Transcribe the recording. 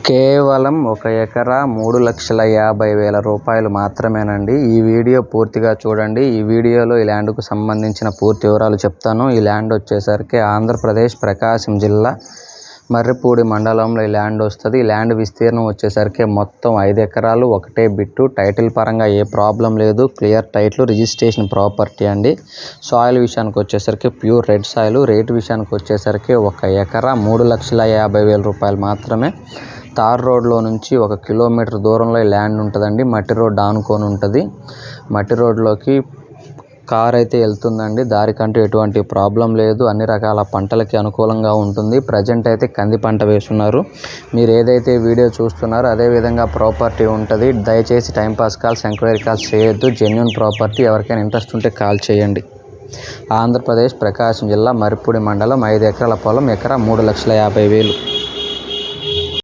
కేవలం 1 ఎకరా 3,50,000 రూపాయలు మాత్రమేనండి. ఈ వీడియో పూర్తిగా చూడండి. ఈ వీడియోలో ఈ ల్యాండ్కు సంబంధించిన పూర్తి వివరాలు చెప్తాను. ఈ ల్యాండ్ వచ్చేసరికి ఆంధ్రప్రదేశ్ ప్రకాశం జిల్లా మర్రిపూడి మండలంలో ఈ ల్యాండ్ వస్తుంది. ఈ ల్యాండ్ విస్తీర్ణం వచ్చేసరికి మొత్తం 5 ఎకరాలు, ఒకటే బిట్టు. టైటిల్ పరంగా ఏ ప్రాబ్లం లేదు, క్లియర్ టైటిల్, రిజిస్ట్రేషన్ ప్రాపర్టీ అండి. సాయిల్ విషయానికి వచ్చేసరికి ప్యూర్ రెడ్ సాయిల్. రేటు విషయానికి వచ్చేసరికి 1 ఎకరా 3,50,000 రూపాయలు మాత్రమే. తార్ రోడ్లో నుంచి 1 కిలోమీటర్ దూరంలో ఈ ల్యాండ్ ఉంటుందండి. మట్టి రోడ్ ఆనుకొని ఉంటుంది. మట్టి రోడ్లోకి కార్ అయితే వెళ్తుందండి. దారికంటూ ఎటువంటి ప్రాబ్లం లేదు. అన్ని రకాల పంటలకి అనుకూలంగా ఉంటుంది. ప్రజెంట్ అయితే కంది పంట వేస్తున్నారు. మీరు ఏదైతే వీడియో చూస్తున్నారో అదే విధంగా ప్రాపర్టీ ఉంటుంది. దయచేసి టైంపాస్ కాల్స్, ఎంక్వైరీ కాల్స్ చేయొద్దు. Genuine property. ఎవరికైనా ఇంట్రెస్ట్ ఉంటే కాల్ చేయండి. ఆంధ్రప్రదేశ్ ప్రకాశం జిల్లా మర్రిపూడి మండలం 5 ఎకరాల పొలం, ఎకరా 3,50,000.